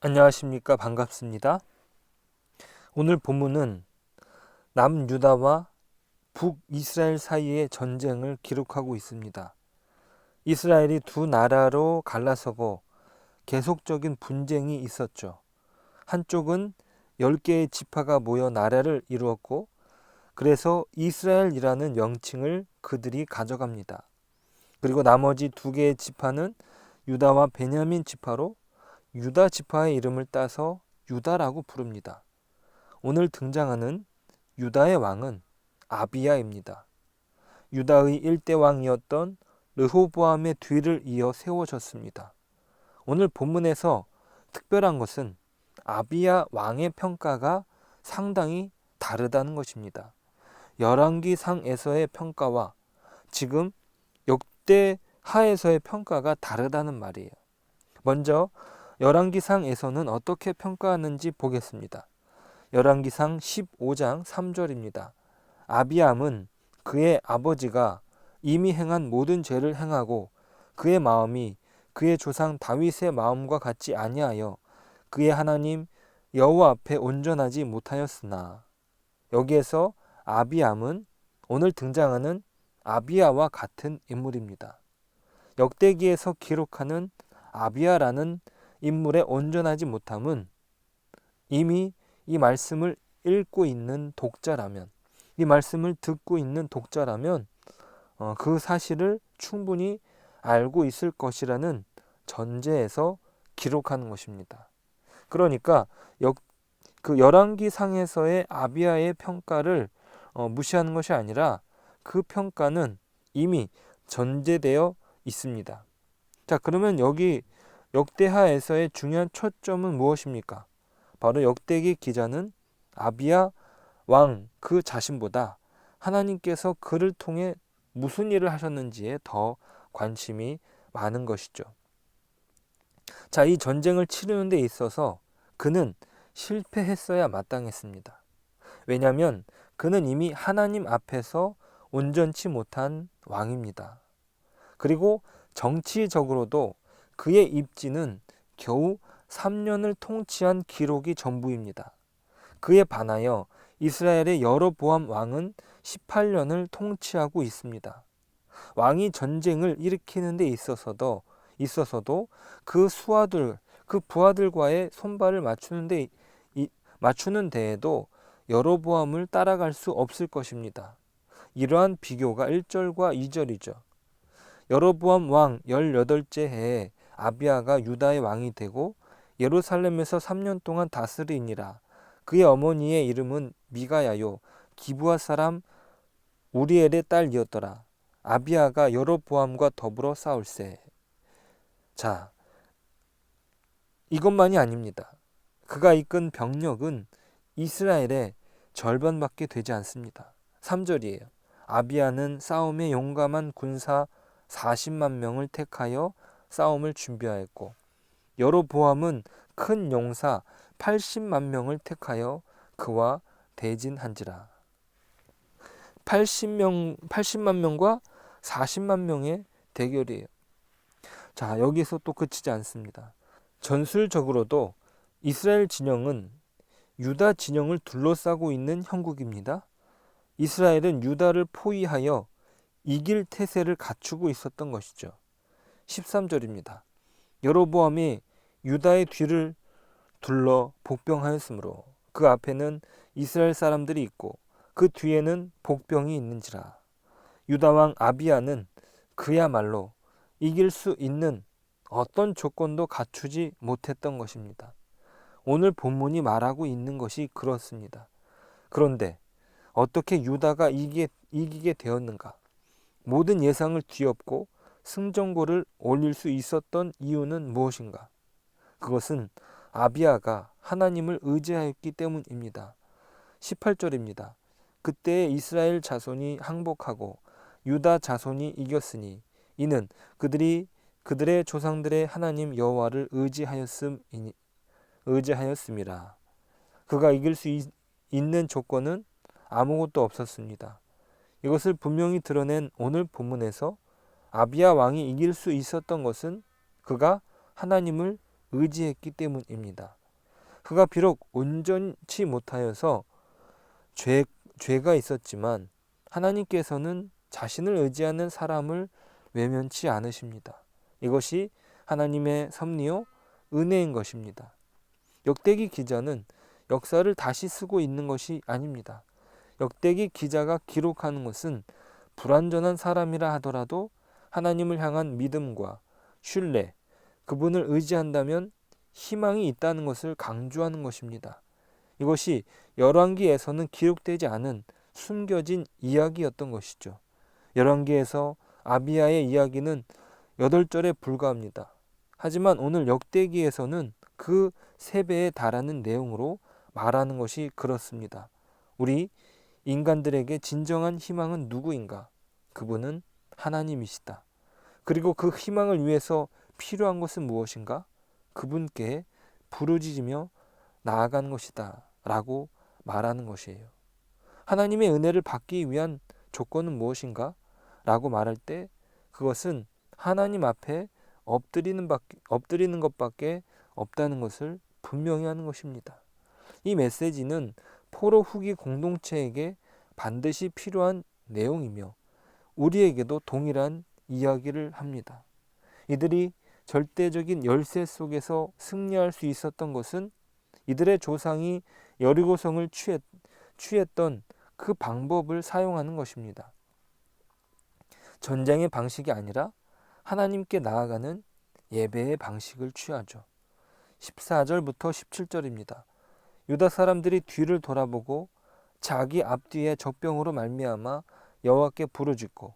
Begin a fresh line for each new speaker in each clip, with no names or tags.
안녕하십니까. 반갑습니다. 오늘 본문은 남유다와 북이스라엘 사이의 전쟁을 기록하고 있습니다. 이스라엘이 두 나라로 갈라서고 계속적인 분쟁이 있었죠. 한쪽은 10개의 지파가 모여 나라를 이루었고, 그래서 이스라엘이라는 명칭을 그들이 가져갑니다. 그리고 나머지 2개의 지파는 유다와 베냐민 지파로 유다 지파의 이름을 따서 유다라고 부릅니다. 오늘 등장하는 유다의 왕은 아비야입니다. 유다의 1대 왕이었던 르호보암의 뒤를 이어 세워졌습니다. 오늘 본문에서 특별한 것은 아비야 왕의 평가가 상당히 다르다는 것입니다. 열왕기상에서의 평가와 지금 역대하에서의 평가가 다르다는 말이에요. 먼저 열왕기상에서는 어떻게 평가하는지 보겠습니다. 열왕기상 15장 3절입니다. 아비암은 그의 아버지가 이미 행한 모든 죄를 행하고 그의 마음이 그의 조상 다윗의 마음과 같지 아니하여 그의 하나님 여호와 앞에 온전하지 못하였으나. 여기에서 아비암은 오늘 등장하는 아비야와 같은 인물입니다. 역대기에서 기록하는 아비야라는 인물의 온전하지 못함은 이미 이 말씀을 읽고 있는 독자라면, 이 말씀을 듣고 있는 독자라면 그 사실을 충분히 알고 있을 것이라는 전제에서 기록하는 것입니다. 그러니까 그 열왕기상에서의 아비야의 평가를 무시하는 것이 아니라 그 평가는 이미 전제되어 있습니다. 자, 그러면 여기 역대하에서의 중요한 초점은 무엇입니까? 바로 역대기 기자는 아비야 왕 그 자신보다 하나님께서 그를 통해 무슨 일을 하셨는지에 더 관심이 많은 것이죠. 자, 이 전쟁을 치르는 데 있어서 그는 실패했어야 마땅했습니다. 왜냐하면 그는 이미 하나님 앞에서 온전치 못한 왕입니다. 그리고 정치적으로도 그의 입지는 겨우 3년을 통치한 기록이 전부입니다. 그에 반하여 이스라엘의 여로보암 왕은 18년을 통치하고 있습니다. 왕이 전쟁을 일으키는 데 있어서도 그 수하들, 그 부하들과의 손발을 맞추는 데에도 여로보암을 따라갈 수 없을 것입니다. 이러한 비교가 1절과 2절이죠. 여로보암 왕 18째 해에 아비야가 유다의 왕이 되고 예루살렘에서 3년 동안 다스리니라. 그의 어머니의 이름은 미가야요 기브아 사람 우리엘의 딸이었더라. 아비야가 여로보암과 더불어 싸울세. 자, 이것만이 아닙니다. 그가 이끈 병력은 이스라엘의 절반밖에 되지 않습니다. 3절이에요. 아비야는 싸움에 용감한 군사 40만 명을 택하여 싸움을 준비하였고, 여로보암은 큰 용사 80만 명을 택하여 그와 대진한지라. 80만 명과 40만 명의 대결이에요. 자, 여기서 또 그치지 않습니다. 전술적으로도 이스라엘 진영은 유다 진영을 둘러싸고 있는 형국입니다. 이스라엘은 유다를 포위하여 이길 태세를 갖추고 있었던 것이죠. 13절입니다. 여로보암이 유다의 뒤를 둘러 복병하였으므로 그 앞에는 이스라엘 사람들이 있고 그 뒤에는 복병이 있는지라. 유다왕 아비야는 그야말로 이길 수 있는 어떤 조건도 갖추지 못했던 것입니다. 오늘 본문이 말하고 있는 것이 그렇습니다. 그런데 어떻게 유다가 이기게 되었는가? 모든 예상을 뒤엎고 승전고를 올릴 수 있었던 이유는 무엇인가? 그것은 아비야가 하나님을 의지하였기 때문입니다. 18절입니다. 그때 이스라엘 자손이 항복하고 유다 자손이 이겼으니 이는 그들이 그들의 조상들의 하나님 여호와를 의지하였음이라. 그가 이길 수 있는 조건은 아무것도 없었습니다. 이것을 분명히 드러낸 오늘 본문에서 아비야 왕이 이길 수 있었던 것은 그가 하나님을 의지했기 때문입니다. 그가 비록 온전치 못하여서 죄가 있었지만 하나님께서는 자신을 의지하는 사람을 외면치 않으십니다. 이것이 하나님의 섭리요 은혜인 것입니다. 역대기 기자는 역사를 다시 쓰고 있는 것이 아닙니다. 역대기 기자가 기록하는 것은 불완전한 사람이라 하더라도 하나님을 향한 믿음과 신뢰, 그분을 의지한다면 희망이 있다는 것을 강조하는 것입니다. 이것이 열왕기에서는 기록되지 않은 숨겨진 이야기였던 것이죠. 열왕기에서 아비야의 이야기는 8절에 불과합니다. 하지만 오늘 역대기에서는 그 3배에 달하는 내용으로 말하는 것이 그렇습니다. 우리 인간들에게 진정한 희망은 누구인가? 그분은 하나님이시다. 그리고 그 희망을 위해서 필요한 것은 무엇인가? 그분께 부르짖으며 나아가는 것이다 라고 말하는 것이에요. 하나님의 은혜를 받기 위한 조건은 무엇인가? 라고 말할 때 그것은 하나님 앞에 엎드리는 것밖에 없다는 것을 분명히 하는 것입니다. 이 메시지는 포로 후기 공동체에게 반드시 필요한 내용이며 우리에게도 동일한 이야기를 합니다. 이들이 절대적인 열세 속에서 승리할 수 있었던 것은 이들의 조상이 여리고성을 취했던 그 방법을 사용하는 것입니다. 전쟁의 방식이 아니라 하나님께 나아가는 예배의 방식을 취하죠. 14절부터 17절입니다. 유다 사람들이 뒤를 돌아보고 자기 앞뒤에 젖병으로 말미암아 여호와께 부르짖고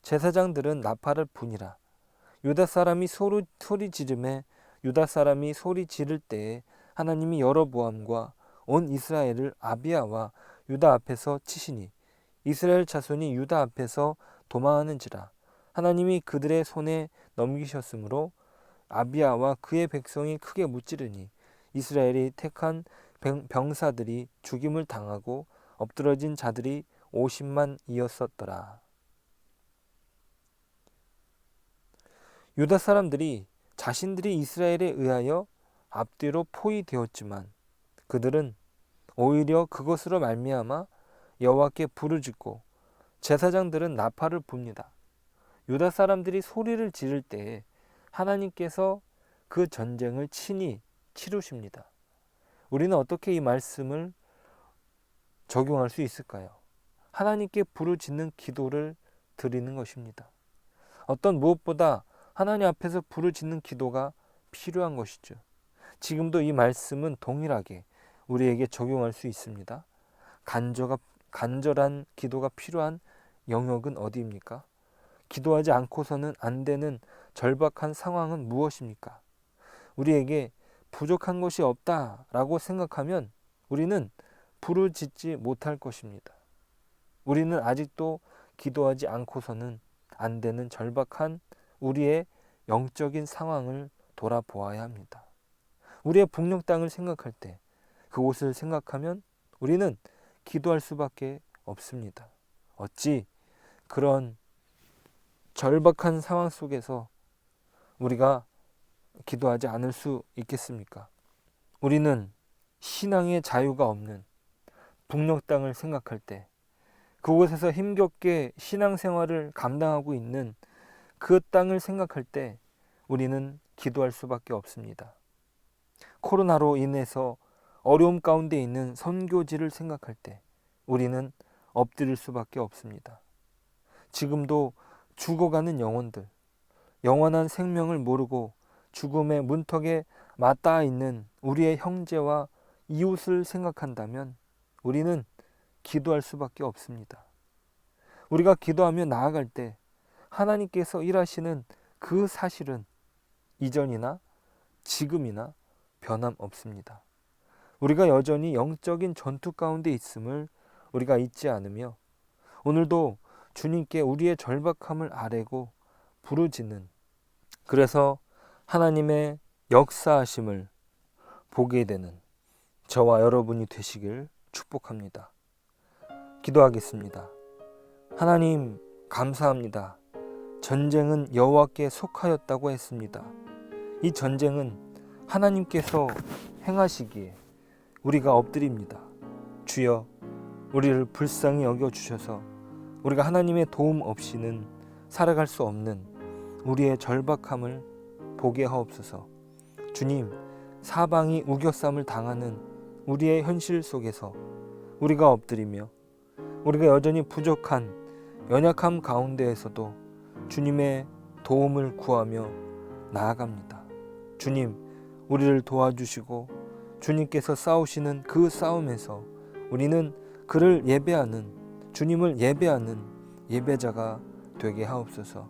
제사장들은 나팔을 부니라. 유다 사람이 소리 지르매 유다 사람이 소리 지를 때에 하나님이 여로보암과 온 이스라엘을 아비야와 유다 앞에서 치시니 이스라엘 자손이 유다 앞에서 도망하는지라. 하나님이 그들의 손에 넘기셨으므로 아비야와 그의 백성이 크게 무찌르니 이스라엘이 택한 병사들이 죽임을 당하고 엎드러진 자들이 50만이었었더라. 유다 사람들이 자신들이 이스라엘에 의하여 앞뒤로 포위되었지만 그들은 오히려 그것으로 말미암아 여호와께 부르짖고 제사장들은 나팔을 붑니다. 유다 사람들이 소리를 지를 때에 하나님께서 그 전쟁을 친히 치르십니다. 우리는 어떻게 이 말씀을 적용할 수 있을까요? 하나님께 부르짖는 기도를 드리는 것입니다. 어떤 무엇보다 하나님 앞에서 부르짖는 기도가 필요한 것이죠. 지금도 이 말씀은 동일하게 우리에게 적용할 수 있습니다. 간절한 기도가 필요한 영역은 어디입니까? 기도하지 않고서는 안 되는 절박한 상황은 무엇입니까? 우리에게 부족한 것이 없다라고 생각하면 우리는 부르짖지 못할 것입니다. 우리는 아직도 기도하지 않고서는 안 되는 절박한 우리의 영적인 상황을 돌아보아야 합니다. 우리의 북녘 땅을 생각할 때 그곳을 생각하면 우리는 기도할 수밖에 없습니다. 어찌 그런 절박한 상황 속에서 우리가 기도하지 않을 수 있겠습니까? 우리는 신앙의 자유가 없는 북녘 땅을 생각할 때 그곳에서 힘겹게 신앙생활을 감당하고 있는 그 땅을 생각할 때 우리는 기도할 수밖에 없습니다. 코로나로 인해서 어려움 가운데 있는 선교지를 생각할 때 우리는 엎드릴 수밖에 없습니다. 지금도 죽어가는 영혼들, 영원한 생명을 모르고 죽음의 문턱에 맞닿아 있는 우리의 형제와 이웃을 생각한다면 우리는 기도할 수밖에 없습니다. 우리가 기도하며 나아갈 때 하나님께서 일하시는 그 사실은 이전이나 지금이나 변함없습니다. 우리가 여전히 영적인 전투 가운데 있음을 우리가 잊지 않으며 오늘도 주님께 우리의 절박함을 아뢰고 부르짖는, 그래서 하나님의 역사하심을 보게 되는 저와 여러분이 되시길 축복합니다. 기도하겠습니다. 하나님 감사합니다. 전쟁은 여호와께 속하였다고 했습니다. 이 전쟁은 하나님께서 행하시기에 우리가 엎드립니다. 주여, 우리를 불쌍히 여겨주셔서 우리가 하나님의 도움 없이는 살아갈 수 없는 우리의 절박함을 보게 하옵소서. 주님, 사방이 우겨쌈을 당하는 우리의 현실 속에서 우리가 엎드리며 우리가 여전히 부족한 연약함 가운데에서도 주님의 도움을 구하며 나아갑니다. 주님, 우리를 도와주시고 주님께서 싸우시는 그 싸움에서 우리는 그를 예배하는, 주님을 예배하는 예배자가 되게 하옵소서.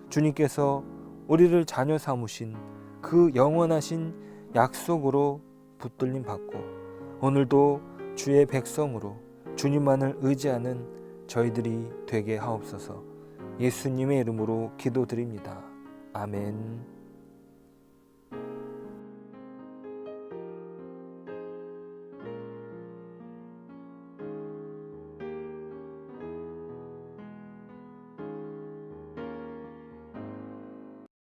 주님께서 우리를 자녀 삼으신 그 영원하신 약속으로 붙들림 받고 오늘도 주의 백성으로 주님만을 의지하는 저희들이 되게 하옵소서. 예수님의 이름으로 기도드립니다. 아멘.